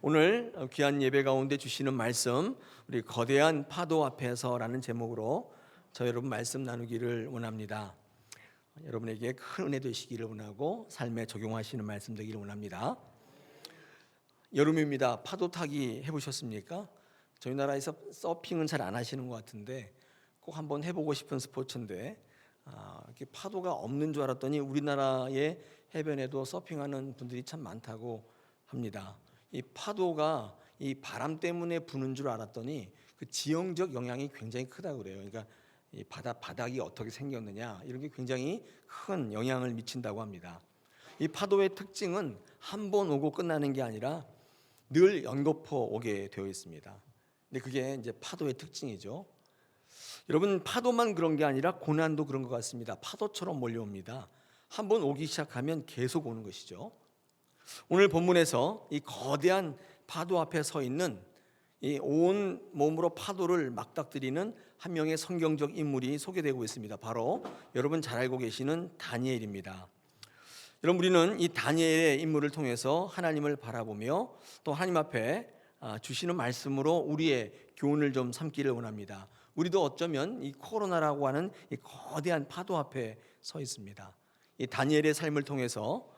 오늘 귀한 예배 가운데 주시는 말씀, 우리 거대한 파도 앞에서라는 제목으로 저 여러분 말씀 나누기를 원합니다. 여러분에게 큰 은혜 되시기를 원하고 삶에 적용하시는 말씀 되기를 원합니다. 여름입니다. 파도 타기 해보셨습니까? 저희 나라에서 서핑은 잘 안 하시는 것 같은데 꼭 한번 해보고 싶은 스포츠인데 이렇게 파도가 없는 줄 알았더니 우리나라의 해변에도 서핑하는 분들이 참 많다고 합니다. 이 파도가 이 바람 때문에 부는 줄 알았더니 그 지형적 영향이 굉장히 크다고 그래요. 그러니까 이 바닥이 어떻게 생겼느냐 이런 게 굉장히 큰 영향을 미친다고 합니다. 이 파도의 특징은 한 번 오고 끝나는 게 아니라 늘 연거푸 오게 되어 있습니다. 근데 그게 이제 파도의 특징이죠. 여러분, 파도만 그런 게 아니라 고난도 그런 것 같습니다. 파도처럼 몰려옵니다. 한 번 오기 시작하면 계속 오는 것이죠. 오늘 본문에서 이 거대한 파도 앞에 서 있는 이 온 몸으로 파도를 맞닥뜨리는 한 명의 성경적 인물이 소개되고 있습니다. 바로 여러분 잘 알고 계시는 다니엘입니다. 여러분, 우리는 이 다니엘의 인물을 통해서 하나님을 바라보며 또 하나님 앞에 주시는 말씀으로 우리의 교훈을 좀 삼기를 원합니다. 우리도 어쩌면 이 코로나라고 하는 이 거대한 파도 앞에 서 있습니다. 이 다니엘의 삶을 통해서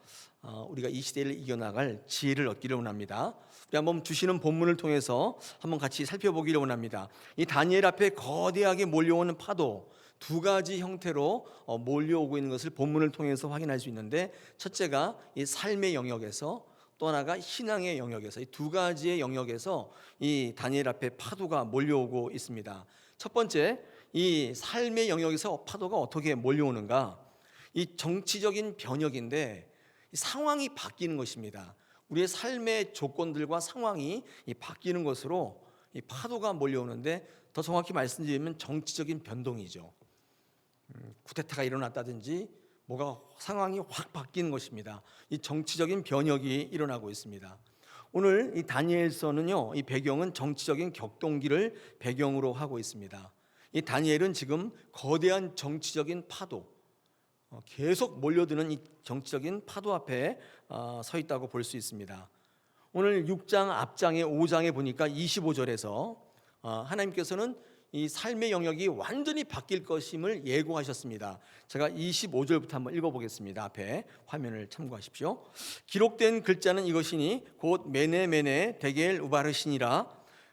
우리가 이 시대를 이겨나갈 지혜를 얻기를 원합니다. 우리 한번 주시는 본문을 통해서 한번 같이 살펴보기를 원합니다. 이 다니엘 앞에 거대하게 몰려오는 파도, 두 가지 형태로 몰려오고 있는 것을 본문을 통해서 확인할 수 있는데, 첫째가 이 삶의 영역에서, 또 하나가 신앙의 영역에서, 이 두 가지의 영역에서 이 다니엘 앞에 파도가 몰려오고 있습니다. 첫 번째, 이 삶의 영역에서 파도가 어떻게 몰려오는가? 이 정치적인 변혁인데 상황이 바뀌는 것입니다. 우리의 삶의 조건들과 상황이 바뀌는 것으로 이 파도가 몰려오는데, 더 정확히 말씀드리면 정치적인 변동이죠. 쿠데타가 일어났다든지 뭐가 상황이 확 바뀌는 것입니다. 이 정치적인 변혁이 일어나고 있습니다. 오늘 이 다니엘서는요, 이 배경은 정치적인 격동기를 배경으로 하고 있습니다. 이 다니엘은 지금 거대한 정치적인 파도, 계속 몰려드는 이 정치적인 파도 앞에 서 있다고 볼 수 있습니다. 오늘 6장 앞장에 5장에 보니까 25절에서 하나님께서는 이 삶의 영역이 완전히 바뀔 것임을 예고하셨습니다. 제가 25절부터 한번 읽어보겠습니다. 앞에 화면을 참고하십시오. 기록된 글자는 이것이니 곧 메네 데겔 우바르시니라.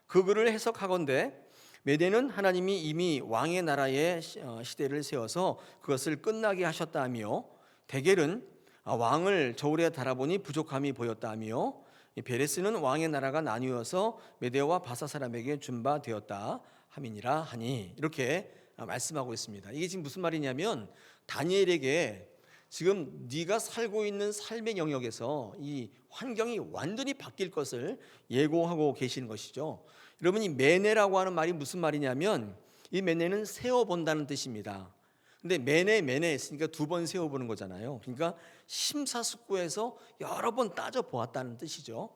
그 글을 해석하건대 메대는 하나님이 이미 왕의 나라의 시대를 세워서 그것을 끝나게 하셨다 하며, 데겔은 왕을 저울에 달아보니 부족함이 보였다 하며, 베레스는 왕의 나라가 나뉘어서 메대와 바사 사람에게 준바되었다 함이니라 하니, 이렇게 말씀하고 있습니다. 이게 지금 무슨 말이냐면, 다니엘에게 지금 네가 살고 있는 삶의 영역에서 이 환경이 완전히 바뀔 것을 예고하고 계시는 것이죠. 여러분, 이 메네라고 하는 말이 무슨 말이냐면, 이 메네는 세어본다는 뜻입니다. 근데 메네 했으니까 두 번 세어보는 거잖아요. 그러니까 심사숙고해서 여러 번 따져보았다는 뜻이죠.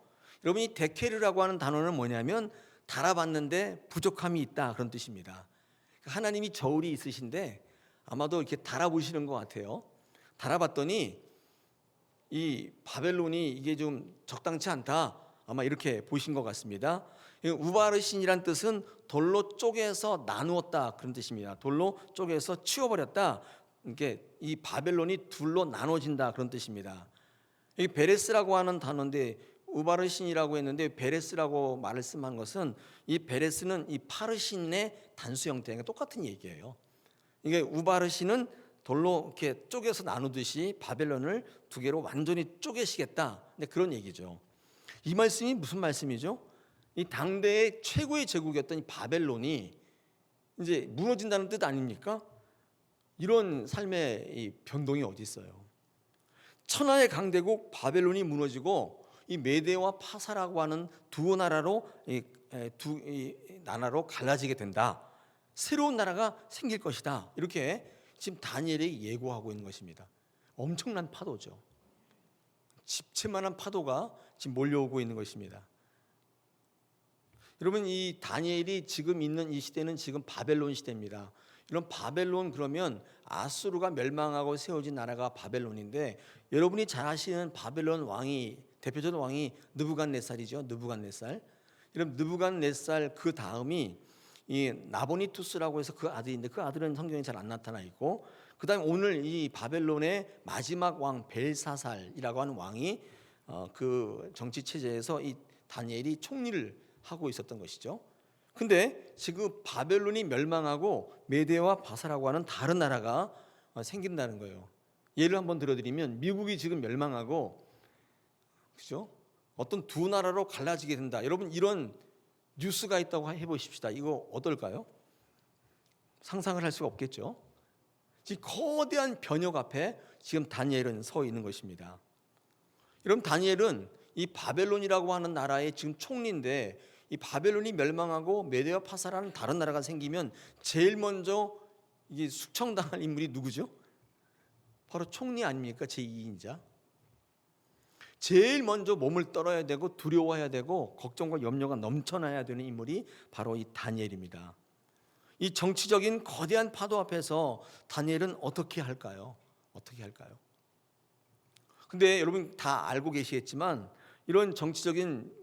여러분, 이 데케르라고 하는 단어는 뭐냐면 달아봤는데 부족함이 있다, 그런 뜻입니다. 하나님이 저울이 있으신데 아마도 이렇게 달아보시는 것 같아요. 달아봤더니 이 바벨론이 이게 좀 적당치 않다, 아마 이렇게 보신 것 같습니다. 우바르신이란 뜻은 돌로 쪼개서 나누었다, 그런 뜻입니다. 돌로 쪼개서 치워버렸다, 이게 이 바벨론이 둘로 나눠진다, 그런 뜻입니다. 이 베레스라고 하는 단어인데 우바르신이라고 했는데 베레스라고 말을 쓴 것은, 이 베레스는 이 파르신의 단수 형태가 똑같은 얘기예요. 이게 우바르신은 돌로 이렇게 쪼개서 나누듯이 바벨론을 두 개로 완전히 쪼개시겠다, 근데 그런 얘기죠. 이 말씀이 무슨 말씀이죠? 이 당대의 최고의 제국이었던 이 바벨론이 이제 무너진다는 뜻 아닙니까? 이런 삶의 이 변동이 어디 있어요? 천하의 강대국 바벨론이 무너지고 이 메대와 파사라고 하는 두 나라로 나라로 갈라지게 된다. 새로운 나라가 생길 것이다. 이렇게 지금 다니엘이 예고하고 있는 것입니다. 엄청난 파도죠. 집채만한 파도가 지금 몰려오고 있는 것입니다. 여러분, 이 다니엘이 지금 있는 이 시대는 지금 바벨론 시대입니다. 이런 바벨론, 그러면 아수르가 멸망하고 세워진 나라가 바벨론인데, 여러분이 잘 아시는 바벨론 왕이 대표적인 왕이 느부갓네살이죠. 느부갓네살. 이런 느부갓네살 그 다음이 이 나보니투스라고 해서 그 아들인데 그 아들은 성경에 잘 안 나타나 있고, 그다음에 오늘 이 바벨론의 마지막 왕 벨사살이라고 하는 왕이 그 정치 체제에서 이 다니엘이 총리를 하고 있었던 것이죠. 근데 지금 바벨론이 멸망하고 메대와 바사라고 하는 다른 나라가 생긴다는 거예요. 예를 한번 들어드리면 미국이 지금 멸망하고, 그죠? 어떤 두 나라로 갈라지게 된다. 여러분 이런 뉴스가 있다고 해보십시다. 이거 어떨까요? 상상을 할 수가 없겠죠. 지금 거대한 변혁 앞에 지금 다니엘은 서 있는 것입니다. 여러분 다니엘은 이 바벨론이라고 하는 나라의 지금 총리인데, 이 바벨론이 멸망하고 메대와 파사라는 다른 나라가 생기면 제일 먼저 이게 숙청당할 인물이 누구죠? 바로 총리 아닙니까? 제2인자. 제일 먼저 몸을 떨어야 되고 두려워해야 되고 걱정과 염려가 넘쳐나야 되는 인물이 바로 이 다니엘입니다. 이 정치적인 거대한 파도 앞에서 다니엘은 어떻게 할까요? 어떻게 할까요? 근데 여러분 다 알고 계시겠지만 이런 정치적인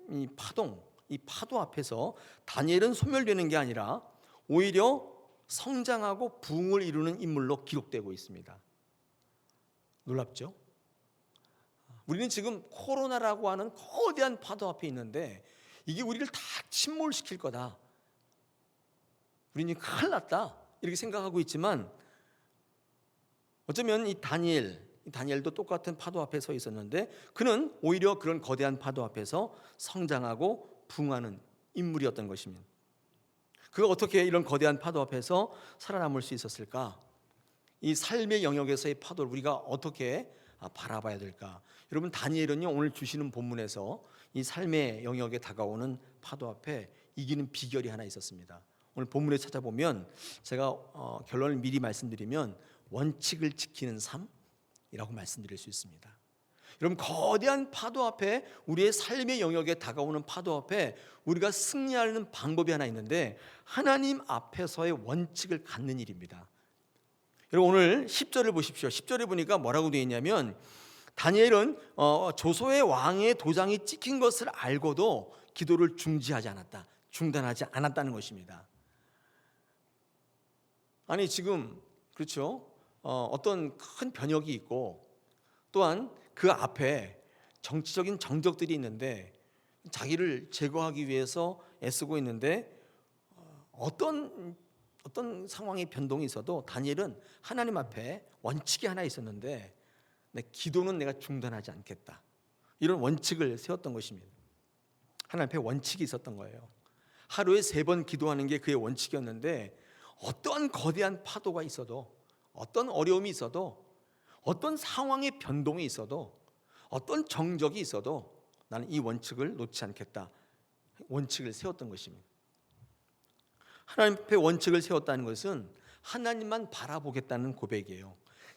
이 파도 앞에서 다니엘은 소멸되는 게 아니라 오히려 성장하고 부흥을 이루는 인물로 기록되고 있습니다. 놀랍죠? 우리는 지금 코로나라고 하는 거대한 파도 앞에 있는데 이게 우리를 다 침몰시킬 거다. 우리는 큰일 났다. 이렇게 생각하고 있지만 어쩌면 이 다니엘도 똑같은 파도 앞에 서 있었는데 그는 오히려 그런 거대한 파도 앞에서 성장하고 부흥하는 인물이었던 것입니다. 그가 어떻게 이런 거대한 파도 앞에서 살아남을 수 있었을까? 이 삶의 영역에서의 파도를 우리가 어떻게 바라봐야 될까? 여러분 다니엘은요 오늘 주시는 본문에서 이 삶의 영역에 다가오는 파도 앞에 이기는 비결이 하나 있었습니다. 오늘 본문에 찾아보면 제가 결론을 미리 말씀드리면 원칙을 지키는 삶이라고 말씀드릴 수 있습니다. 여러분 거대한 파도 앞에 우리의 삶의 영역에 다가오는 파도 앞에 우리가 승리하는 방법이 하나 있는데 하나님 앞에서의 원칙을 갖는 일입니다. 여러분 오늘 10절을 보십시오. 10절에 보니까 뭐라고 되어 있냐면 다니엘은 조소의 왕의 도장이 찍힌 것을 알고도 기도를 중단하지 않았다는 것입니다. 아니 지금 그렇죠? 어떤 큰 변혁이 있고 또한 그 앞에 정치적인 정적들이 있는데 자기를 제거하기 위해서 애쓰고 있는데 어떤 상황의 변동이 있어도 다니엘은 하나님 앞에 원칙이 하나 있었는데 내 기도는 내가 중단하지 않겠다. 이런 원칙을 세웠던 것입니다. 하나님 앞에 원칙이 있었던 거예요. 하루에 3번 기도하는 게 그의 원칙이었는데 어떠한 거대한 파도가 있어도 어떤 어려움이 있어도 어떤 상황의 변동이 있어도 어떤 정적이 있어도 나는 이 원칙을 놓지 않겠다. 원칙을 세웠던 것입니다. 하나님 앞에 원칙을 세웠다는 것은 하나님만 바라보겠다는 고백이에요.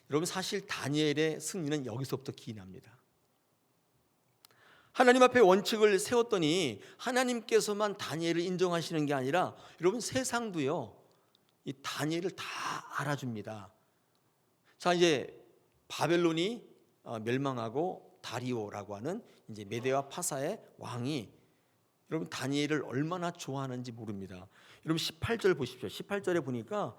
여러분 사실 다니엘의 승리는 여기서부터 기인합니다. 하나님 앞에 원칙을 세웠더니 하나님께서만 다니엘을 인정하시는 게 아니라 여러분 세상도요 이 다니엘을 다 알아줍니다. 자 이제 바벨론이 멸망하고 다리오라고 하는 이제 메대와 파사의 왕이 여러분 다니엘을 얼마나 좋아하는지 모릅니다. 여러분 18절 보십시오. 18절에 보니까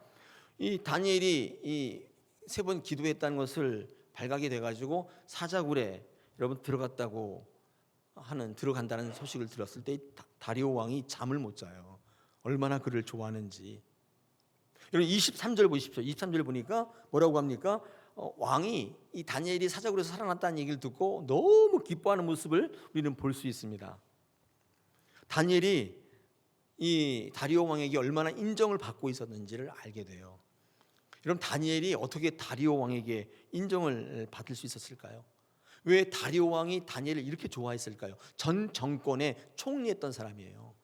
이 다니엘이 이 3번 기도했다는 것을 발각이 돼가지고 사자굴에 여러분 들어간다는 소식을 들었을 때 다리오 왕이 잠을 못 자요. 얼마나 그를 좋아하는지. 여러분 23절 보십시오. 23절 보니까 뭐라고 합니까? 왕이 이 다니엘이 사자굴에서 살아났다는 얘기를 듣고 너무 기뻐하는 모습을 우리는 볼 수 있습니다. 다니엘이 이 다리오 왕에게 얼마나 인정을 받고 있었는지를 알게 돼요. 여러분 다니엘이 어떻게 다리오 왕에게 인정을 받을 수 있었을까요? 왜 다리오 왕이 다니엘을 이렇게 좋아했을까요? 전 정권의 총리했던 사람이에요.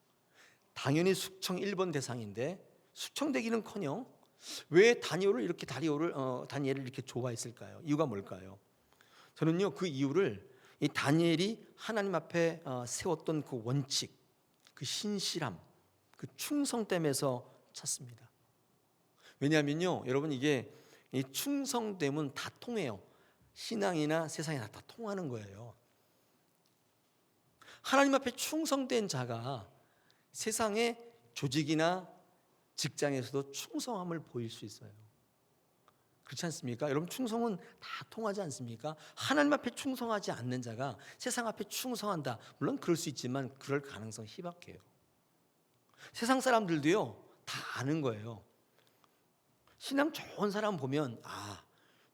당연히 숙청 1번 대상인데 숙청되기는커녕 왜 다니엘을 이렇게 좋아했을까요? 이유가 뭘까요? 저는요 그 이유를 이 다니엘이 하나님 앞에 세웠던 그 원칙, 그 신실함, 그 충성됨에서 찾습니다. 왜냐하면요 여러분 이게 이 충성됨은 다 통해요. 신앙이나 세상이나 다 통하는 거예요. 하나님 앞에 충성된 자가 세상의 조직이나 직장에서도 충성함을 보일 수 있어요. 그렇지 않습니까? 여러분, 충성은 다 통하지 않습니까? 하나님 앞에 충성하지 않는 자가 세상 앞에 충성한다, 물론 그럴 수 있지만 그럴 가능성이 희박해요. 세상 사람들도요 다 아는 거예요. 신앙 좋은 사람 보면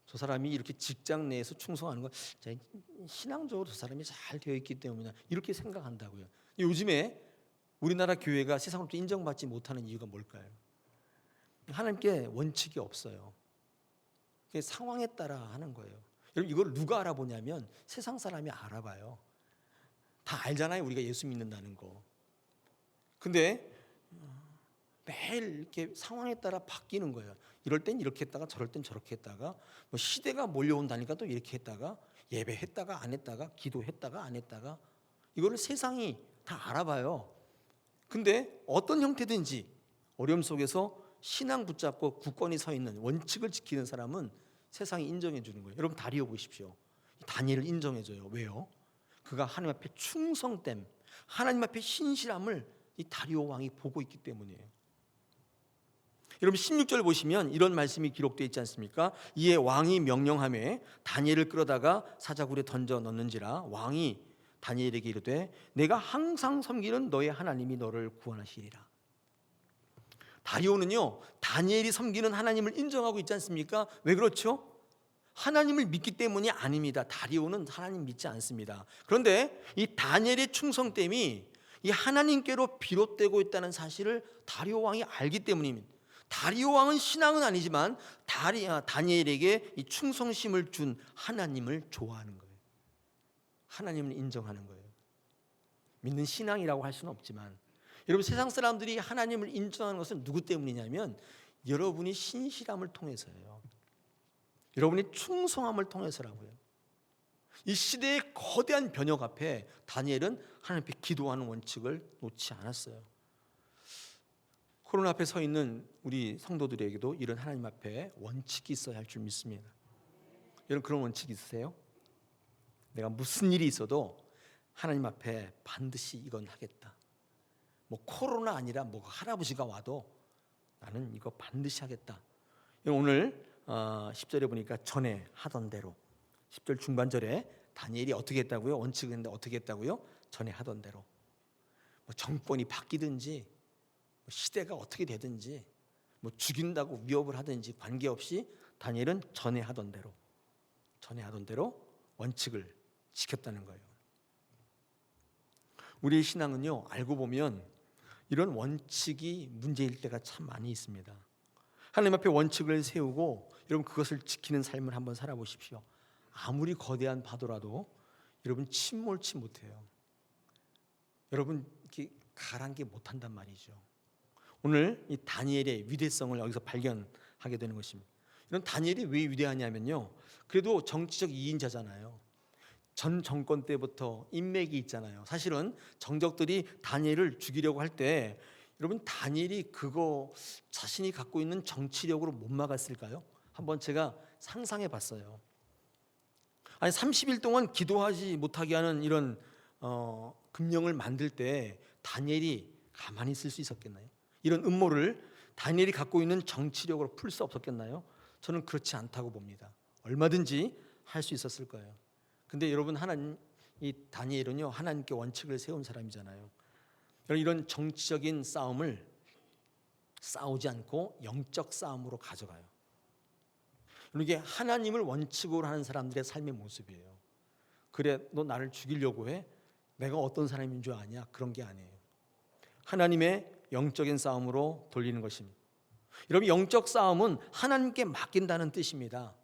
저 사람이 이렇게 직장 내에서 충성하는 거 신앙적으로 저 사람이 잘 되어 있기 때문이다, 이렇게 생각한다고요. 요즘에 우리나라 교회가 세상으로부터 인정받지 못하는 이유가 뭘까요? 하나님께 원칙이 없어요. 상황에 따라 하는 거예요. 여러분, 이걸 누가 알아보냐면 세상 사람이 알아봐요. 다 알잖아요, 우리가 예수 믿는다는 거. 근데 매일 이렇게 상황에 따라 바뀌는 거예요. 이럴 땐 이렇게 했다가 저럴 땐 저렇게 했다가, 뭐 시대가 몰려온다니까 또 이렇게 했다가, 예배했다가 안 했다가, 기도했다가 안 했다가, 이거를 세상이 다 알아봐요. 근데 어떤 형태든지 어려움 속에서 신앙 붙잡고 굳건히 서 있는, 원칙을 지키는 사람은 세상이 인정해 주는 거예요. 여러분, 다리오 보십시오. 다니엘을 인정해 줘요. 왜요? 그가 하나님 앞에 충성됨, 하나님 앞에 신실함을 이 다리오 왕이 보고 있기 때문이에요. 여러분, 16절 보시면 이런 말씀이 기록되어 있지 않습니까? 이에 왕이 명령하매 다니엘을 끌어다가 사자굴에 던져 넣는지라 왕이 다니엘에게 이르되 내가 항상 섬기는 너의 하나님이 너를 구원하시리라. 다리오는요 다니엘이 섬기는 하나님을 인정하고 있지 않습니까? 왜 그렇죠? 하나님을 믿기 때문이 아닙니다. 다리오는 하나님 믿지 않습니다. 그런데 이 다니엘의 충성됨이 이 하나님께로 비롯되고 있다는 사실을 다리오 왕이 알기 때문입니다. 다리오 왕은 신앙은 아니지만 다니엘에게 이 충성심을 준 하나님을 좋아하는 거예요. 하나님을 인정하는 거예요. 믿는 신앙이라고 할 수는 없지만, 여러분, 세상 사람들이 하나님을 인정하는 것은 누구 때문이냐면 여러분이 신실함을 통해서예요. 여러분이 충성함을 통해서라고요. 이 시대의 거대한 변혁 앞에 다니엘은 하나님 앞에 기도하는 원칙을 놓지 않았어요. 코로나 앞에 서 있는 우리 성도들에게도 이런 하나님 앞에 원칙이 있어야 할 줄 믿습니다. 여러분, 그런 원칙 있으세요? 내가 무슨 일이 있어도 하나님 앞에 반드시 이건 하겠다. 뭐 코로나 아니라 뭐 할아버지가 와도 나는 이거 반드시 하겠다. 오늘 10절에 보니까 전에 하던 대로, 10절 중반절에 다니엘이 어떻게 했다고요? 원칙을 했는데 어떻게 했다고요? 전에 하던 대로. 뭐 정권이 바뀌든지 시대가 어떻게 되든지, 뭐 죽인다고 위협을 하든지 관계없이 다니엘은 전에 하던 대로 원칙을 지켰다는 거예요. 우리의 신앙은요 알고 보면 이런 원칙이 문제일 때가 참 많이 있습니다. 하나님 앞에 원칙을 세우고 여러분 그것을 지키는 삶을 한번 살아보십시오. 아무리 거대한 파도라도 여러분 침몰치 못해요. 여러분 이렇게 가라앉게 못한단 말이죠. 오늘 이 다니엘의 위대성을 여기서 발견하게 되는 것입니다. 이런 다니엘이 왜 위대하냐면요, 그래도 정치적 2인자잖아요. 전 정권 때부터 인맥이 있잖아요. 사실은 정적들이 다니엘을 죽이려고 할 때 여러분 다니엘이 그거 자신이 갖고 있는 정치력으로 못 막았을까요? 한번 제가 상상해 봤어요. 아니 30일 동안 기도하지 못하게 하는 이런 금령을 만들 때 다니엘이 가만히 있을 수 있었겠나요? 이런 음모를 다니엘이 갖고 있는 정치력으로 풀 수 없었겠나요? 저는 그렇지 않다고 봅니다. 얼마든지 할 수 있었을 거예요. 근데 여러분, 이 다니엘은요 하나님께 원칙을 세운 사람이잖아요. 이런 정치적인 싸움을 싸우지 않고 영적 싸움으로 가져가요. 이게 하나님을 원칙으로 하는 사람들의 삶의 모습이에요. 그래, 너 나를 죽이려고 해? 내가 어떤 사람인 줄 아냐? 그런 게 아니에요. 하나님의 영적인 싸움으로 돌리는 것입니다. 여러분, 영적 싸움은 하나님께 맡긴다는 뜻입니다.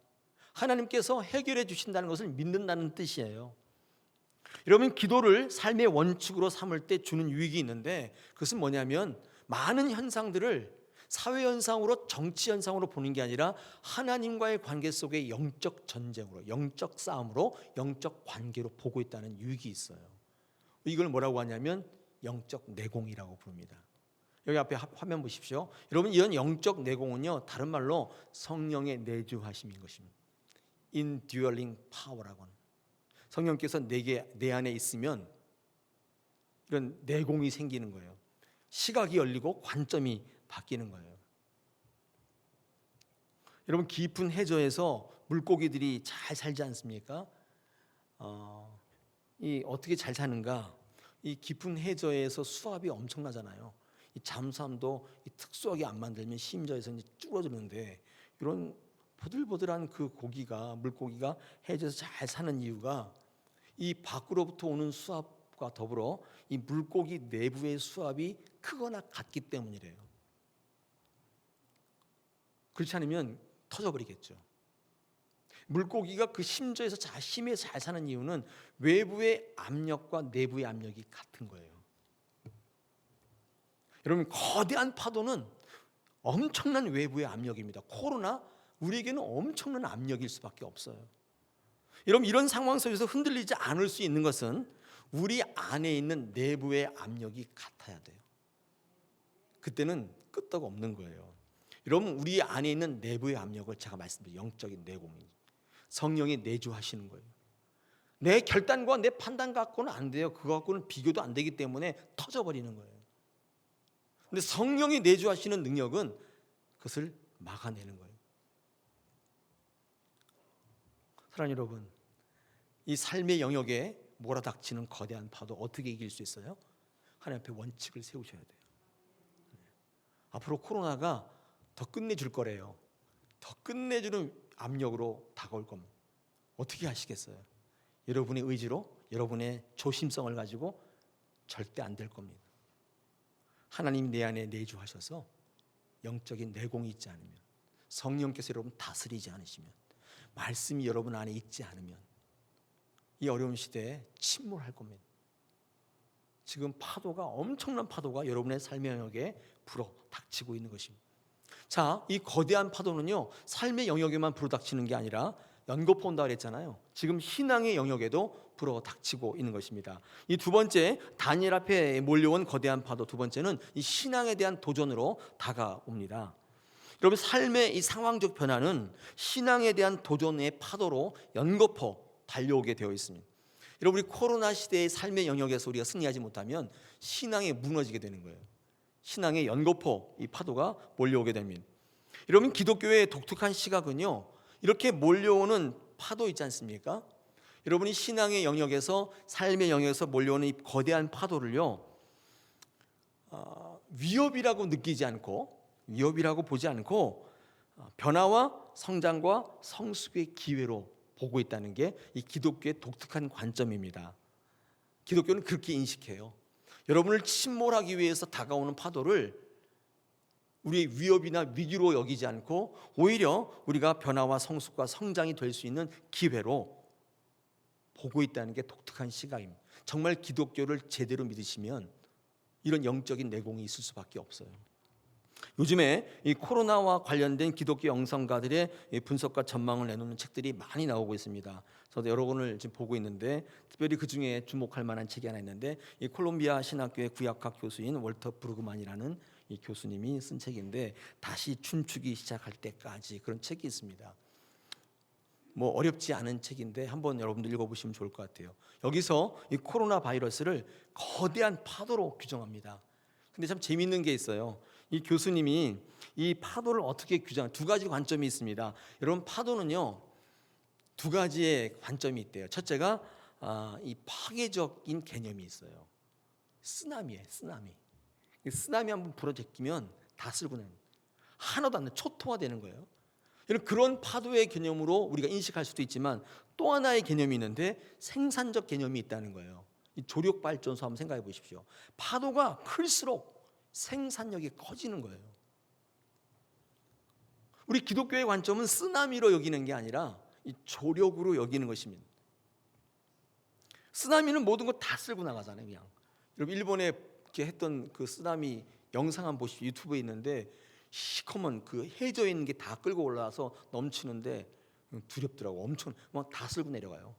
하나님께서 해결해 주신다는 것을 믿는다는 뜻이에요. 여러분, 기도를 삶의 원칙으로 삼을 때 주는 유익이 있는데, 그것은 뭐냐면 많은 현상들을 사회 현상으로, 정치 현상으로 보는 게 아니라 하나님과의 관계 속의 영적 전쟁으로, 영적 싸움으로, 영적 관계로 보고 있다는 유익이 있어요. 이걸 뭐라고 하냐면 영적 내공이라고 부릅니다. 여기 앞에 화면 보십시오. 여러분, 이런 영적 내공은요 다른 말로 성령의 내주하심인 것입니다. indwelling power라고 하는, 성령께서 내 안에 있으면 이런 내공이 생기는 거예요. 시각이 열리고 관점이 바뀌는 거예요. 여러분, 깊은 해저에서 물고기들이 잘 살지 않습니까? 이 어떻게 잘 사는가? 이 깊은 해저에서 수압이 엄청나잖아요. 이 잠수함도 이 특수하게 안 만들면 심저에서 이제 줄어드는데, 이런 보들보들한 그 물고기가 해저에서 잘 사는 이유가 이 밖으로부터 오는 수압과 더불어 이 물고기 내부의 수압이 크거나 같기 때문이래요. 그렇지 않으면 터져버리겠죠. 물고기가 그 심저에서 힘에 잘 사는 이유는 외부의 압력과 내부의 압력이 같은 거예요. 여러분, 거대한 파도는 엄청난 외부의 압력입니다. 코로나 우리에게는 엄청난 압력일 수밖에 없어요. 여러분, 이런 상황 속에서 흔들리지 않을 수 있는 것은 우리 안에 있는 내부의 압력이 같아야 돼요. 그때는 끄떡 없는 거예요. 여러분, 우리 안에 있는 내부의 압력을 제가 말씀드린 영적인 내공이 성령이 내주하시는 거예요. 내 결단과 내 판단 갖고는 안 돼요. 그거 갖고는 비교도 안 되기 때문에 터져버리는 거예요. 근데 성령이 내주하시는 능력은 그것을 막아내는 거예요. 사랑하는 여러분, 이 삶의 영역에 몰아닥치는 거대한 파도 어떻게 이길 수 있어요? 하나님 앞에 원칙을 세우셔야 돼요. 앞으로 코로나가 더 끝내줄 거래요. 더 끝내주는 압력으로 다가올 겁니다. 어떻게 하시겠어요? 여러분의 의지로, 여러분의 조심성을 가지고 절대 안 될 겁니다. 하나님 내 안에 내주하셔서 영적인 내공이 있지 않으면, 성령께서 여러분 다스리지 않으시면, 말씀이 여러분 안에 있지 않으면 이 어려운 시대에 침몰할 겁니다. 지금 엄청난 파도가 여러분의 삶의 영역에 불어 닥치고 있는 것입니다. 자, 이 거대한 파도는요, 삶의 영역에만 불어닥치는 게 아니라 연거푸 온다 그랬잖아요. 지금 신앙의 영역에도 불어닥치고 있는 것입니다. 이 두 번째, 다니엘 앞에 몰려온 거대한 파도, 두 번째는 이 신앙에 대한 도전으로 다가옵니다. 여러분, 삶의 이 상황적 변화는 신앙에 대한 도전의 파도로 연거푸 달려오게 되어 있습니다. 여러분, 우리 코로나 시대의 삶의 영역에서 우리가 승리하지 못하면 신앙이 무너지게 되는 거예요. 신앙의 연거푸, 이 파도가 몰려오게 됩니다. 여러분, 기독교의 독특한 시각은요, 이렇게 몰려오는 파도 있지 않습니까? 여러분이 신앙의 영역에서, 삶의 영역에서 몰려오는 이 거대한 파도를요, 위협이라고 느끼지 않고, 위협이라고 보지 않고 변화와 성장과 성숙의 기회로 보고 있다는 게 이 기독교의 독특한 관점입니다. 기독교는 그렇게 인식해요. 여러분을 침몰하기 위해서 다가오는 파도를 우리의 위협이나 위기로 여기지 않고 오히려 우리가 변화와 성숙과 성장이 될 수 있는 기회로 보고 있다는 게 독특한 시각입니다. 정말 기독교를 제대로 믿으시면 이런 영적인 내공이 있을 수밖에 없어요. 요즘에 이 코로나와 관련된 기독교 영성가들의 분석과 전망을 내놓는 책들이 많이 나오고 있습니다. 저도 여러 권을 지금 보고 있는데, 특별히 그 중에 주목할 만한 책이 하나 있는데, 이 콜롬비아 신학교의 구약학 교수인 월터 브루그만이라는 이 교수님이 쓴 책인데, 다시 춤추기 시작할 때까지, 그런 책이 있습니다. 뭐 어렵지 않은 책인데 한번 여러분들 읽어보시면 좋을 것 같아요. 여기서 이 코로나 바이러스를 거대한 파도로 규정합니다. 근데 참 재미있는 게 있어요. 이 교수님이 이 파도를 어떻게 두 가지 관점이 있습니다. 여러분, 파도는요, 두 가지의 관점이 있대요. 첫째가 이 파괴적인 개념이 있어요. 쓰나미예요, 쓰나미. 쓰나미 한번 불어제끼면 다 쓸고 나요. 하나도 안 돼, 초토화되는 거예요. 그런 파도의 개념으로 우리가 인식할 수도 있지만, 또 하나의 개념이 있는데 생산적 개념이 있다는 거예요. 이 조력발전소 한번 생각해 보십시오. 파도가 클수록 생산력이 커지는 거예요. 우리 기독교의 관점은 쓰나미로 여기는 게 아니라 이 조력으로 여기는 것입니다. 쓰나미는 모든 거 다 쓸고 나가잖아요, 그냥. 여러분, 일본에 이렇게 했던 그 쓰나미 영상 한번 보십시오. 유튜브에 있는데 시커먼 그 해저에 있는 게 다 끌고 올라와서 넘치는데 두렵더라고. 엄청 막 다 쓸고 내려가요.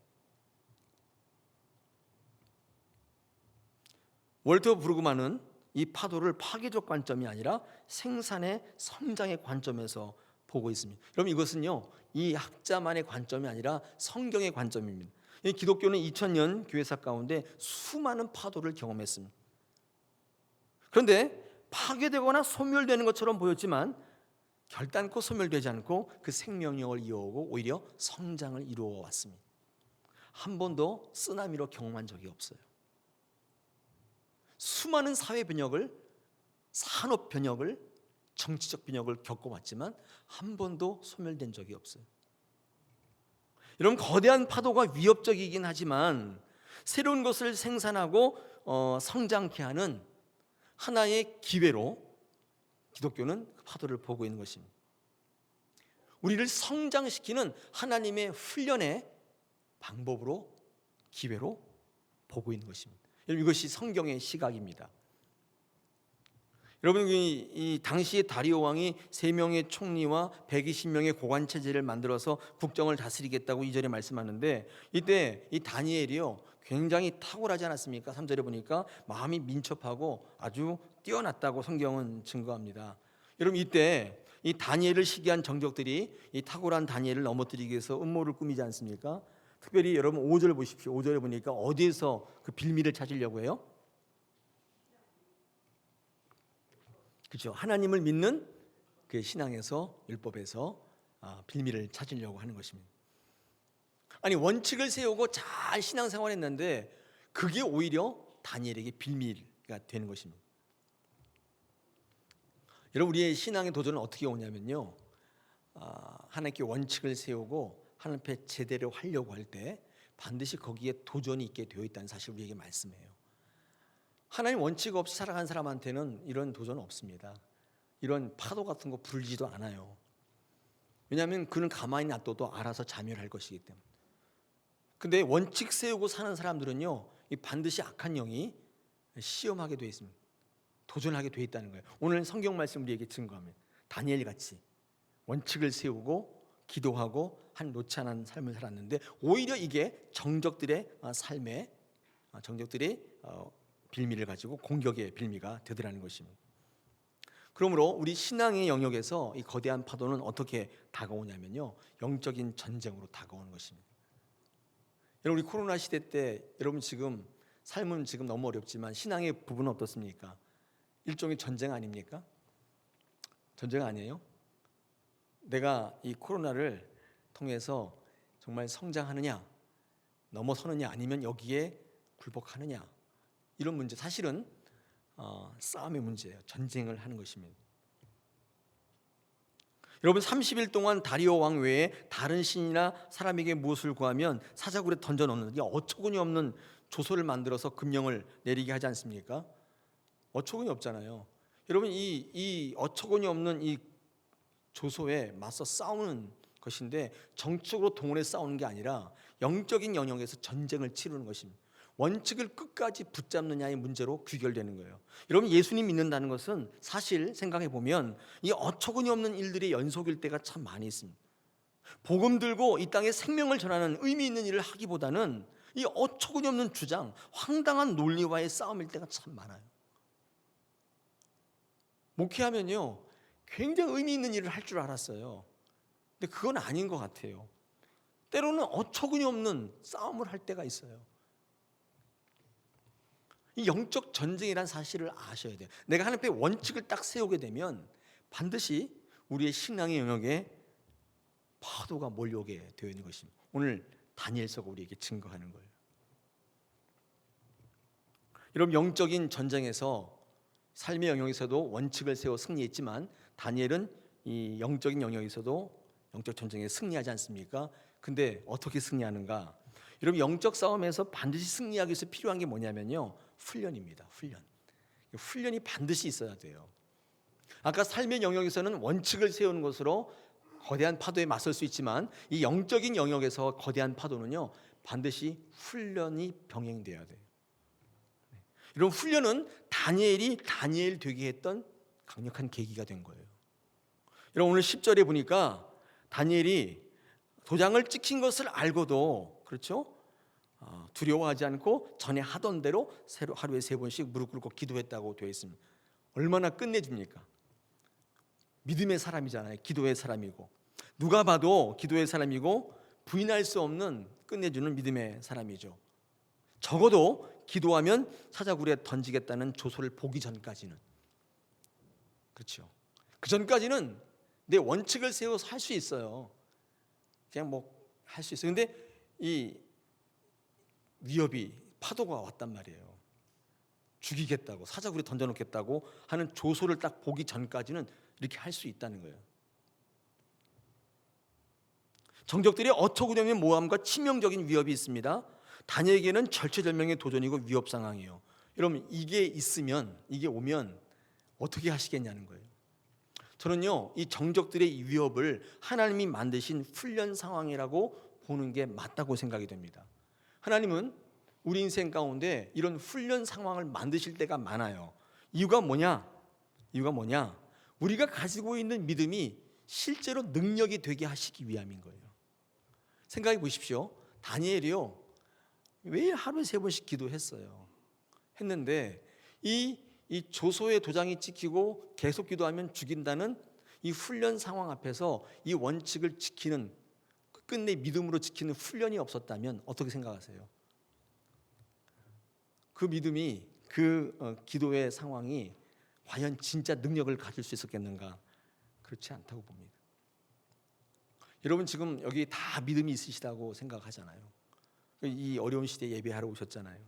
월터 브루그만은 이 파도를 파괴적 관점이 아니라 생산의 성장의 관점에서 보고 있습니다. 여러분, 이것은요, 이 학자만의 관점이 아니라 성경의 관점입니다. 이 기독교는 2000년 교회사 가운데 수많은 파도를 경험했습니다. 그런데 파괴되거나 소멸되는 것처럼 보였지만 결단코 소멸되지 않고 그 생명력을 이어오고 오히려 성장을 이루어 왔습니다. 한 번도 쓰나미로 경험한 적이 없어요. 수많은 사회 변혁을, 산업 변혁을, 정치적 변혁을 겪어왔지만 한 번도 소멸된 적이 없어요. 여러분, 거대한 파도가 위협적이긴 하지만 새로운 것을 생산하고 성장케 하는 하나의 기회로 기독교는 그 파도를 보고 있는 것입니다. 우리를 성장시키는 하나님의 훈련의 방법으로, 기회로 보고 있는 것입니다. 이것이 성경의 시각입니다. 여러분, 이 당시에 다리오 왕이 3명의 총리와 120명의 고관 체제를 만들어서 국정을 다스리겠다고 2절에 말씀하는데, 이때 이 다니엘이요 굉장히 탁월하지 않았습니까? 3절에 보니까 마음이 민첩하고 아주 뛰어났다고 성경은 증거합니다. 여러분, 이때 이 다니엘을 시기한 정적들이 이 탁월한 다니엘을 넘어뜨리기 위해서 음모를 꾸미지 않습니까? 특별히 여러분 5절 보십시오. 5절에 보니까 어디에서 그 빌미를 찾으려고 해요? 그렇죠. 하나님을 믿는 그 신앙에서, 율법에서 빌미를 찾으려고 하는 것입니다. 아니, 원칙을 세우고 잘 신앙생활했는데 그게 오히려 다니엘에게 빌미가 되는 것입니다. 여러분, 우리의 신앙의 도전은 어떻게 오냐면요, 하나님께 원칙을 세우고 하나님 앞에 제대로 하려고 할 때 반드시 거기에 도전이 있게 되어 있다는 사실을 우리에게 말씀해요. 하나님 원칙 없이 살아간 사람한테는 이런 도전은 없습니다. 이런 파도 같은 거 불지도 않아요. 왜냐하면 그는 가만히 놔둬도 알아서 자멸할 것이기 때문에. 근데 원칙 세우고 사는 사람들은요, 반드시 악한 영이 시험하게 되어 있습니다. 도전하게 되어 있다는 거예요. 오늘 성경 말씀 우리에게 증거하면 다니엘 같이 원칙을 세우고 기도하고 한 놓지 않은 삶을 살았는데 오히려 이게 정적들의 삶에, 정적들의 빌미를 가지고 공격의 빌미가 되더라는 것입니다. 그러므로 우리 신앙의 영역에서 이 거대한 파도는 어떻게 다가오냐면요, 영적인 전쟁으로 다가오는 것입니다. 여러분, 우리 코로나 시대 때 여러분 지금 삶은 지금 너무 어렵지만 신앙의 부분은 어떻습니까? 일종의 전쟁 아닙니까? 전쟁 아니에요? 내가 이 코로나를 통해서 정말 성장하느냐, 넘어서느냐, 아니면 여기에 굴복하느냐, 이런 문제, 사실은 싸움의 문제예요. 전쟁을 하는 것입니다. 여러분, 30일 동안 다리오 왕 외에 다른 신이나 사람에게 무엇을 구하면 사자굴에 던져놓는, 어처구니 없는 조소를 만들어서 금령을 내리게 하지 않습니까? 어처구니 없잖아요. 여러분, 이 어처구니 없는 이 조소에 맞서 싸우는 것인데 정적으로 동원해 싸우는 게 아니라 영적인 영역에서 전쟁을 치르는 것입니다. 원칙을 끝까지 붙잡느냐의 문제로 귀결되는 거예요. 여러분, 예수님 믿는다는 것은 사실 생각해 보면 이 어처구니 없는 일들의 연속일 때가 참 많이 있습니다. 복음 들고 이 땅에 생명을 전하는 의미 있는 일을 하기보다는 이 어처구니 없는 주장, 황당한 논리와의 싸움일 때가 참 많아요. 목회하면요 굉장히 의미 있는 일을 할 줄 알았어요. 근데 그건 아닌 것 같아요. 때로는 어처구니 없는 싸움을 할 때가 있어요. 이 영적 전쟁이라는 사실을 아셔야 돼요. 내가 하나님의 원칙을 딱 세우게 되면 반드시 우리의 신앙의 영역에 파도가 몰려오게 되어 있는 것입니다. 오늘 다니엘서가 우리에게 증거하는 거예요. 여러분, 영적인 전쟁에서 삶의 영역에서도 원칙을 세워 승리했지만 다니엘은 이 영적인 영역에서도 영적 전쟁에 승리하지 않습니까? 근데 어떻게 승리하는가? 여러분, 영적 싸움에서 반드시 승리하기 위해서 필요한 게 뭐냐면요, 훈련입니다. 훈련이 반드시 있어야 돼요. 아까 삶의 영역에서는 원칙을 세우는 것으로 거대한 파도에 맞설 수 있지만 이 영적인 영역에서 거대한 파도는요 반드시 훈련이 병행돼야 돼요. 이런 훈련은 다니엘이 다니엘 되게 했던 강력한 계기가 된 거예요. 여러분, 오늘 10절에 보니까 다니엘이 도장을 찍힌 것을 알고도, 그렇죠? 두려워하지 않고 전에 하던 대로 하루에 3번씩 무릎 꿇고 기도했다고 되어 있습니다. 얼마나 끝내줍니까? 믿음의 사람이잖아요. 기도의 사람이고, 누가 봐도 기도의 사람이고 부인할 수 없는 끝내주는 믿음의 사람이죠. 적어도 기도하면 사자굴에 던지겠다는 조소를 보기 전까지는, 그렇죠. 그 전까지는 내 원칙을 세워서 할 수 있어요. 그냥 뭐 할 수 있어요. 근데 이 위협이, 파도가 왔단 말이에요. 죽이겠다고, 사자굴에 던져놓겠다고 하는 조소를 딱 보기 전까지는 이렇게 할 수 있다는 거예요. 정적들의 어처구니없는 모함과 치명적인 위협이 있습니다. 다니엘에게는 절체절명의 도전이고 위협 상황이에요. 여러분, 이게 있으면, 이게 오면 어떻게 하시겠냐는 거예요. 저는요, 이 정적들의 위협을 하나님이 만드신 훈련 상황이라고 보는 게 맞다고 생각이 됩니다. 하나님은 우리 인생 가운데 이런 훈련 상황을 만드실 때가 많아요. 이유가 뭐냐? 우리가 가지고 있는 믿음이 실제로 능력이 되게 하시기 위함인 거예요. 생각해 보십시오. 다니엘이요, 매일 하루에 3번씩 기도했어요. 했는데 이 조소의 도장이 찍히고 계속 기도하면 죽인다는 이 훈련 상황 앞에서 이 원칙을 지키는, 끝내 믿음으로 지키는 훈련이 없었다면 어떻게 생각하세요? 그 믿음이, 그 기도의 상황이 과연 진짜 능력을 가질 수 있었겠는가? 그렇지 않다고 봅니다. 여러분, 지금 여기 다 믿음이 있으시다고 생각하잖아요. 이 어려운 시대에 예배하러 오셨잖아요.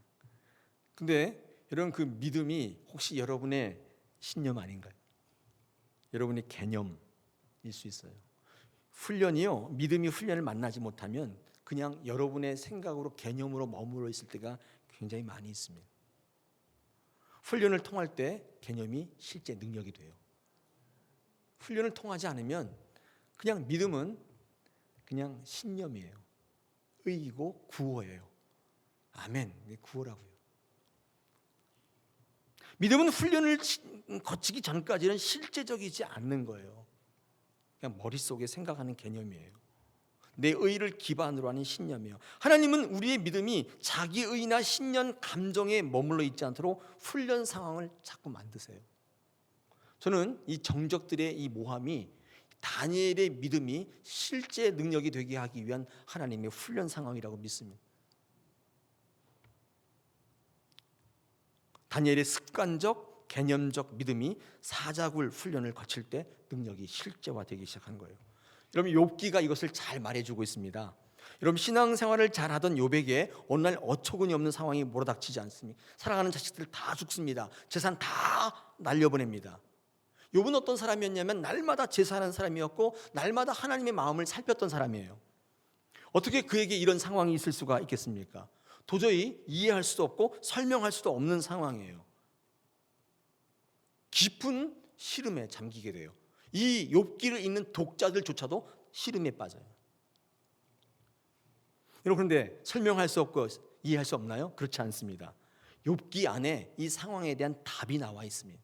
근데 여러분, 그 믿음이 혹시 여러분의 신념 아닌가요? 여러분의 개념일 수 있어요. 훈련이요, 믿음이 훈련을 만나지 못하면 그냥 여러분의 생각으로, 개념으로 머물러 있을 때가 굉장히 많이 있습니다. 훈련을 통할 때 개념이 실제 능력이 돼요. 훈련을 통하지 않으면 그냥 믿음은 그냥 신념이에요. 의이고 구호예요. 아멘. 구호라고요. 믿음은 훈련을 거치기 전까지는 실제적이지 않는 거예요. 그냥 머릿속에 생각하는 개념이에요. 내 의를 기반으로 하는 신념이에요. 하나님은 우리의 믿음이 자기 의나 신념, 감정에 머물러 있지 않도록 훈련 상황을 자꾸 만드세요. 저는 이 정적들의 이 모함이 다니엘의 믿음이 실제 능력이 되게 하기 위한 하나님의 훈련 상황이라고 믿습니다. 다니엘의 습관적, 개념적 믿음이 사자굴 훈련을 거칠 때 능력이 실제화되기 시작한 거예요. 여러분, 욥기가 이것을 잘 말해주고 있습니다. 여러분, 신앙생활을 잘하던 욥에게 어느 날 어처구니 없는 상황이 몰아닥치지 않습니까? 사랑하는 자식들 다 죽습니다. 재산 다 날려보냅니다. 욥은 어떤 사람이었냐면 날마다 제사하는 사람이었고 날마다 하나님의 마음을 살폈던 사람이에요. 어떻게 그에게 이런 상황이 있을 수가 있겠습니까? 도저히 이해할 수도 없고 설명할 수도 없는 상황이에요. 깊은 시름에 잠기게 돼요. 이 욥기를 읽는 독자들조차도 시름에 빠져요. 여러분, 그런데 설명할 수 없고 이해할 수 없나요? 그렇지 않습니다. 욥기 안에 이 상황에 대한 답이 나와 있습니다.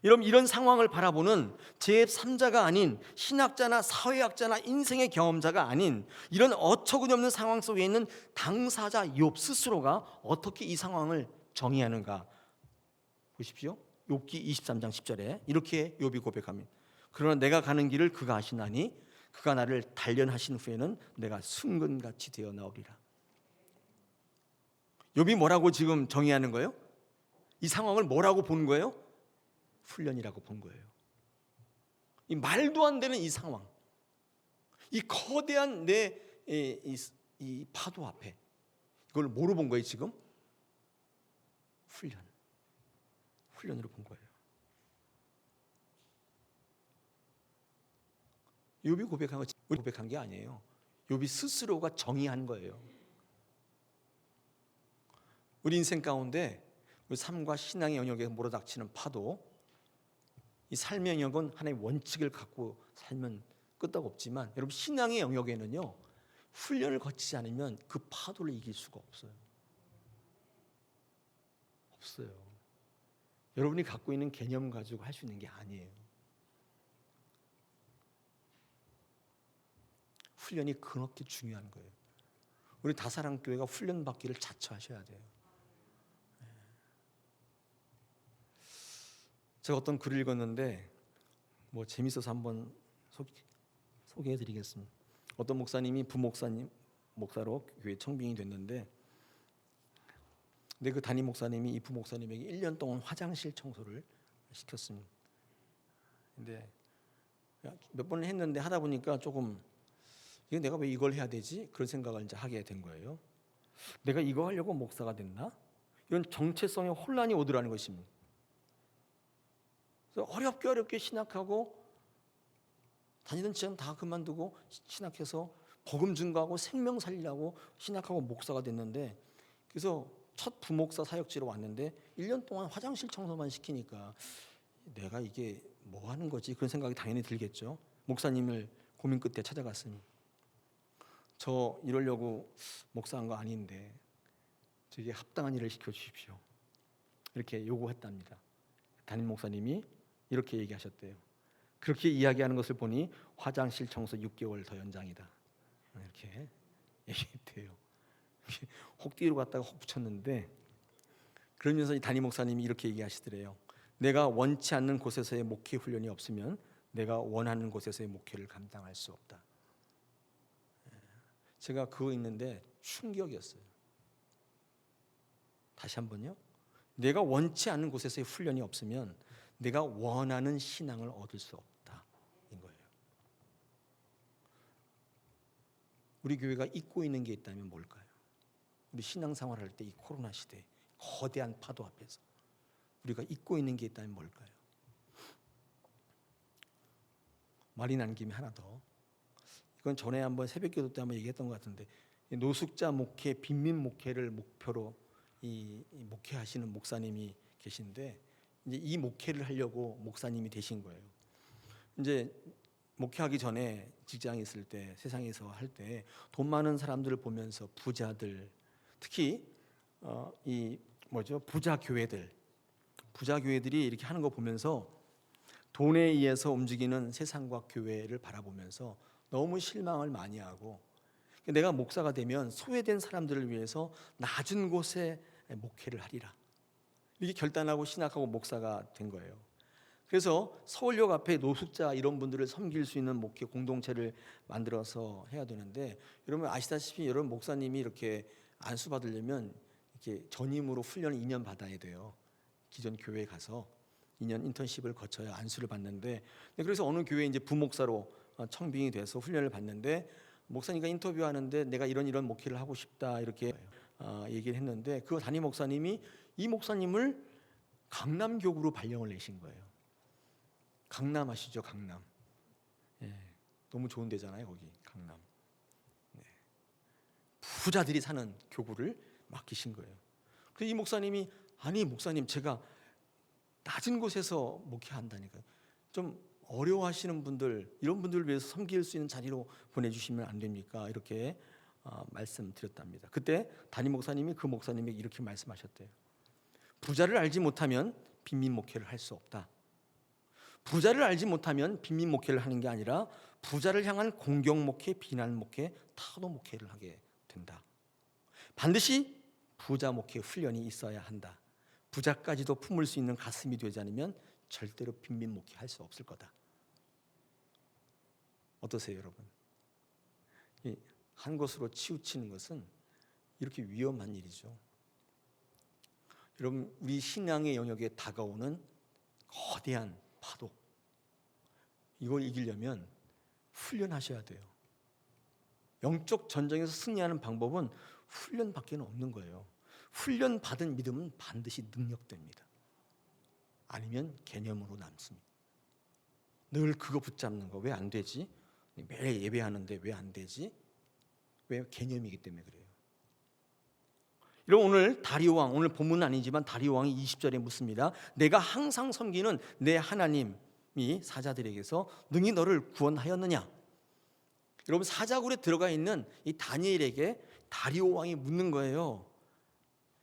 여러분, 이런 상황을 바라보는 제3자가 아닌 신학자나 사회학자나 인생의 경험자가 아닌 이런 어처구니 없는 상황 속에 있는 당사자 욥 스스로가 어떻게 이 상황을 정의하는가 보십시오. 욥기 23장 10절에 이렇게 욥이 고백합니다. 그러나 내가 가는 길을 그가 아시나니 그가 나를 단련하신 후에는 내가 순금같이 되어 나오리라. 욥이 뭐라고 지금 정의하는 거예요? 이 상황을 뭐라고 보는 거예요? 훈련이라고 본 거예요. 이 말도 안 되는 이 상황, 이 거대한 이 파도 앞에 이걸 뭐로 본 거예요 지금? 훈련으로 본 거예요. 욥이 고백한 거 우리 고백한 게 아니에요. 욥이 스스로가 정의한 거예요. 우리 인생 가운데 우리 삶과 신앙의 영역에 몰아닥치는 파도, 이 삶의 영역은 하나의 원칙을 갖고 살면 끄떡없지만 여러분, 신앙의 영역에는요, 훈련을 거치지 않으면 그 파도를 이길 수가 없어요. 여러분이 갖고 있는 개념 가지고 할 수 있는 게 아니에요. 훈련이 그렇게 중요한 거예요. 우리 다사랑교회가 훈련 받기를 자처하셔야 돼요. 제가 어떤 글을 읽었는데 뭐 재밌어서 한번 소개해드리겠습니다. 어떤 목사님이 부목사로 교회 청빙이 됐는데 근데 그 담임 목사님이 이 부목사님에게 1년 동안 화장실 청소를 시켰습니다. 근데 몇 번을 했는데 하다 보니까 조금 이거 내가 왜 이걸 해야 되지? 그런 생각을 이제 하게 된 거예요. 내가 이거 하려고 목사가 됐나? 이런 정체성의 혼란이 오더라는 것입니다. 그래서 어렵게 신학하고 다니던 직장 다 그만두고 신학해서 복음 증거하고 생명 살리려고 신학하고 목사가 됐는데, 그래서 첫 부목사 사역지로 왔는데 1년 동안 화장실 청소만 시키니까 내가 이게 뭐 하는 거지? 그런 생각이 당연히 들겠죠. 목사님을 고민 끝에 찾아갔으니 저 이러려고 목사한 거 아닌데 저게 합당한 일을 시켜주십시오, 이렇게 요구했답니다. 담임 목사님이 이렇게 얘기하셨대요. 그렇게 이야기하는 것을 보니 화장실 청소 6개월 더 연장이다, 이렇게 얘기했대요. 혹 뒤로 갔다가 혹 붙였는데, 그러면서 이 담임 목사님이 이렇게 얘기하시더래요. 내가 원치 않는 곳에서의 목회 훈련이 없으면 내가 원하는 곳에서의 목회를 감당할 수 없다. 제가 그거 있는데 충격이었어요. 다시 한번요. 내가 원치 않는 곳에서의 훈련이 없으면 내가 원하는 신앙을 얻을 수 없다, 인 거예요. 우리 교회가 잊고 있는 게 있다면 뭘까요? 우리 신앙생활 할 때 이 코로나 시대 거대한 파도 앞에서 우리가 잊고 있는 게 있다면 뭘까요? 말이 난 김에 하나 더. 이건 전에 한번 새벽기도 때 한번 얘기했던 것 같은데, 노숙자 목회, 빈민 목회를 목표로 이 목회하시는 목사님이 계신데, 이제 이 목회를 하려고 목사님이 되신 거예요. 이제 목회하기 전에 직장에 있을 때, 세상에서 할 때 돈 많은 사람들을 보면서 부자들, 특히 이 부자 교회들이 이렇게 하는 거 보면서 돈에 의해서 움직이는 세상과 교회를 바라보면서 너무 실망을 많이 하고, 내가 목사가 되면 소외된 사람들을 위해서 낮은 곳에 목회를 하리라, 이렇게 결단하고 신학하고 목사가 된 거예요. 그래서 서울역 앞에 노숙자 이런 분들을 섬길 수 있는 목회 공동체를 만들어서 해야 되는데, 여러분 아시다시피 여러분 목사님이 이렇게 안수 받으려면 이렇게 전임으로 훈련을 2년 받아야 돼요. 기존 교회에 가서 2년 인턴십을 거쳐야 안수를 받는데, 그래서 어느 교회에 이제 부목사로 청빙이 돼서 훈련을 받는데, 목사님과 인터뷰하는데 내가 이런 목회를 하고 싶다 이렇게 얘기를 했는데, 그 담임 목사님이 이 목사님을 강남교구로 발령을 내신 거예요. 강남 아시죠? 강남. 예, 너무 좋은 데잖아요, 거기 강남. 네. 부자들이 사는 교구를 맡기신 거예요. 그래서 이 목사님이, 아니 목사님, 제가 낮은 곳에서 목회한다니까요. 좀 어려워하시는 분들, 이런 분들을 위해서 섬길 수 있는 자리로 보내주시면 안 됩니까? 이렇게 말씀드렸답니다. 그때 담임 목사님이 그 목사님에게 이렇게 말씀하셨대요. 부자를 알지 못하면 빈민 목회를 할 수 없다. 부자를 알지 못하면 빈민 목회를 하는 게 아니라 부자를 향한 공경 목회, 비난 목회, 타도 목회를 하게 된다. 반드시 부자 목회 훈련이 있어야 한다. 부자까지도 품을 수 있는 가슴이 되지 않으면 절대로 빈민 목회 할 수 없을 거다. 어떠세요, 여러분? 한 곳으로 치우치는 것은 이렇게 위험한 일이죠. 여러분, 우리 신앙의 영역에 다가오는 거대한 파도, 이걸 이기려면 훈련하셔야 돼요. 영적 전쟁에서 승리하는 방법은 훈련밖에 없는 거예요. 훈련받은 믿음은 반드시 능력됩니다. 아니면 개념으로 남습니다. 늘 그거 붙잡는 거 왜 안 되지? 매일 예배하는데 왜 안 되지? 왜? 개념이기 때문에 그래요. 여러분, 오늘 다리오 왕, 오늘 본문은 아니지만 다리오 왕이 20절에 묻습니다. 내가 항상 섬기는 내 하나님이 사자들에게서 능히 너를 구원하였느냐? 여러분, 사자굴에 들어가 있는 이 다니엘에게 다리오 왕이 묻는 거예요.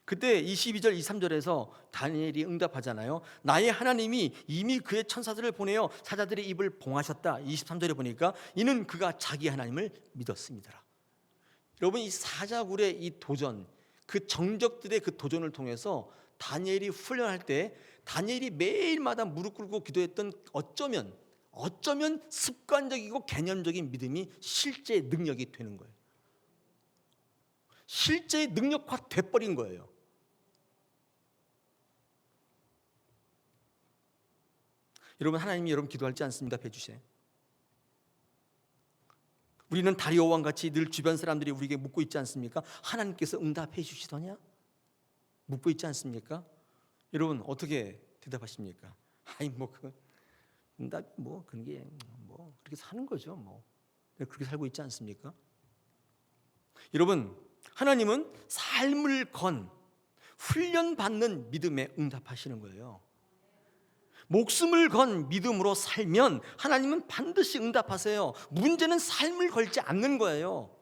그때 22절 23절에서 다니엘이 응답하잖아요. 나의 하나님이 이미 그의 천사들을 보내어 사자들의 입을 봉하셨다. 23절에 보니까 이는 그가 자기 하나님을 믿었습니다. 여러분, 이 사자굴의 이 도전, 그 정적들의 그 도전을 통해서 다니엘이 훈련할 때 다니엘이 매일마다 무릎 꿇고 기도했던 어쩌면 습관적이고 개념적인 믿음이 실제의 능력이 되는 거예요. 실제의 능력화 돼버린 거예요. 여러분, 하나님이 여러분 기도할지 않습니다. 답해 주세요. 우리는 다리오 왕같이 늘 주변 사람들이 우리에게 묻고 있지 않습니까? 하나님께서 응답해 주시더냐? 묻고 있지 않습니까? 여러분, 어떻게 대답하십니까? 아이 응답 그런 게 그렇게 사는 거죠. 그렇게 살고 있지 않습니까? 여러분, 하나님은 삶을 건 훈련받는 믿음에 응답하시는 거예요. 목숨을 건 믿음으로 살면 하나님은 반드시 응답하세요. 문제는 삶을 걸지 않는 거예요.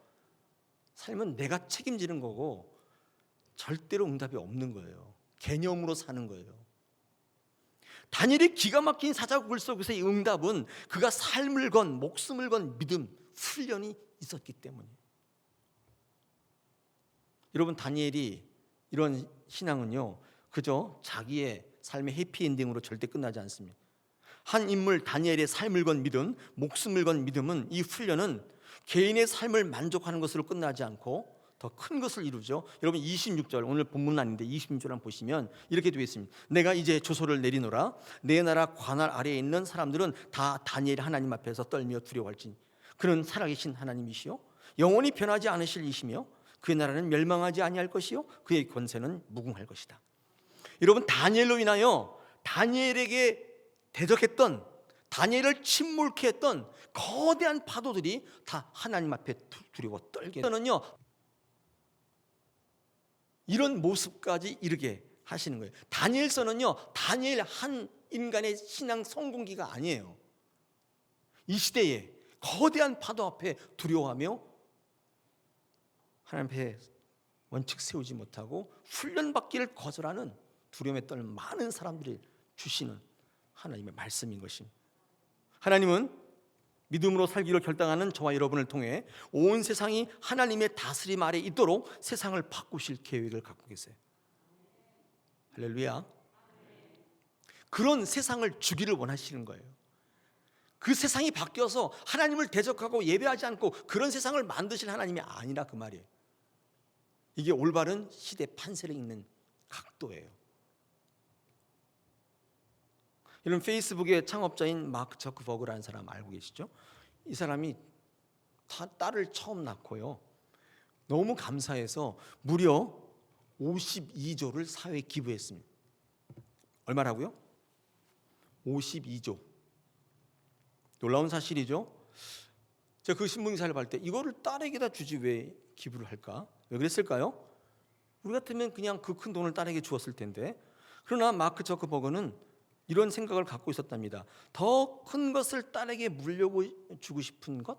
삶은 내가 책임지는 거고 절대로 응답이 없는 거예요. 개념으로 사는 거예요. 다니엘의 기가 막힌 사자굴 속에서 이 응답은 그가 삶을 건, 목숨을 건 믿음, 훈련이 있었기 때문이에요. 여러분, 다니엘이 이런 신앙은요, 그저 자기의 삶의 해피엔딩으로 절대 끝나지 않습니다. 한 인물 다니엘의 삶을 건 믿음, 목숨을 건 믿음은, 이 훈련은 개인의 삶을 만족하는 것으로 끝나지 않고 더 큰 것을 이루죠. 여러분, 26절, 오늘 본문은 아닌데 26절 한번 보시면 이렇게 되어 있습니다. 내가 이제 조소를 내리노라. 내 나라 관할 아래에 있는 사람들은 다 다니엘이 하나님 앞에서 떨며 두려워할지니 그는 살아계신 하나님이시요 영원히 변하지 않으실 이시며 그의 나라는 멸망하지 아니할 것이요 그의 권세는 무궁할 것이다. 여러분, 다니엘로 인하여 다니엘에게 대적했던, 다니엘을 침몰케 했던 거대한 파도들이 다 하나님 앞에 두려워 떨게 되는요, 이런 모습까지 이르게 하시는 거예요. 다니엘서는요, 다니엘 한 인간의 신앙 성공기가 아니에요. 이 시대에 거대한 파도 앞에 두려워하며 하나님 앞에 원칙 세우지 못하고 훈련받기를 거절하는 두려움에 떨는 많은 사람들이 주시는 하나님의 말씀인 것입니다. 하나님은 믿음으로 살기로 결단하는 저와 여러분을 통해 온 세상이 하나님의 다스림 아래 있도록 세상을 바꾸실 계획을 갖고 계세요. 할렐루야. 그런 세상을 주기를 원하시는 거예요. 그 세상이 바뀌어서 하나님을 대적하고 예배하지 않고 그런 세상을 만드실 하나님이 아니라 그 말이에요. 이게 올바른 시대 판세를 읽는 각도예요. 이런 페이스북의 창업자인 마크 저크버그라는 사람 알고 계시죠? 이 사람이 딸을 처음 낳고요, 너무 감사해서 무려 52조를 사회에 기부했습니다. 얼마라고요? 52조. 놀라운 사실이죠. 제가 그 신문 기사를 볼 때 이거를 딸에게다 주지 왜 기부를 할까? 왜 그랬을까요? 우리 같으면 그냥 그 큰 돈을 딸에게 주었을 텐데. 그러나 마크 저크버그는 이런 생각을 갖고 있었답니다. 더 큰 것을 딸에게 물려주고 싶은 것?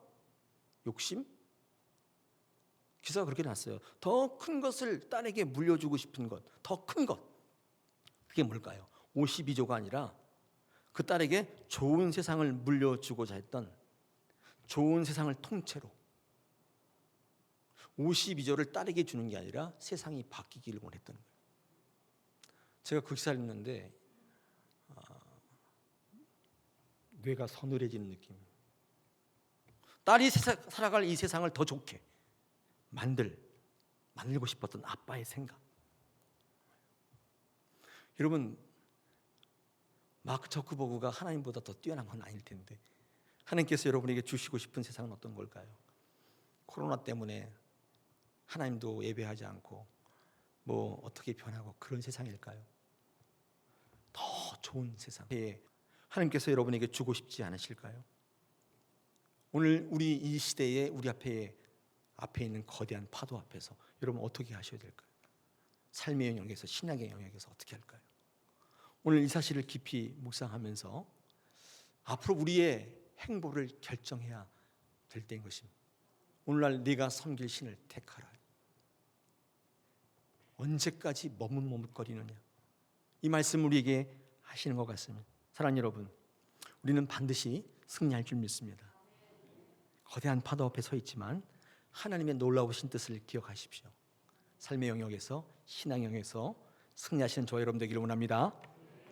욕심? 기사가 그렇게 났어요. 더 큰 것을 딸에게 물려주고 싶은 것, 더 큰 것. 그게 뭘까요? 52조가 아니라 그 딸에게 좋은 세상을 물려주고자 했던, 좋은 세상을 통째로 52조를 딸에게 주는 게 아니라 세상이 바뀌기를 원했던 거예요. 제가 그 기사를 읽는데 뇌가 서늘해지는 느낌이에요. 딸이 살아갈 이 세상을 더 좋게 만들고 싶었던 아빠의 생각. 여러분, 마크 저크버그가 하나님보다 더 뛰어난 건 아닐 텐데 하나님께서 여러분에게 주시고 싶은 세상은 어떤 걸까요? 코로나 때문에 하나님도 예배하지 않고 어떻게 변하고 그런 세상일까요? 더 좋은 세상, 하나님께서 여러분에게 주고 싶지 않으실까요? 오늘 우리 이 시대에 우리 앞에 있는 거대한 파도 앞에서 여러분 어떻게 하셔야 될까요? 삶의 영역에서, 신앙의 영역에서 어떻게 할까요? 오늘 이 사실을 깊이 묵상하면서 앞으로 우리의 행보를 결정해야 될 때인 것입니다. 오늘날 네가 섬길 신을 택하라. 언제까지 머뭇머뭇거리느냐, 이 말씀 우리에게 하시는 것 같습니다. 사랑하는 여러분, 우리는 반드시 승리할 줄 믿습니다. 거대한 파도 앞에 서 있지만 하나님의 놀라우신 뜻을 기억하십시오. 삶의 영역에서, 신앙 영역에서 승리하시는 저와 여러분 되기를 원합니다.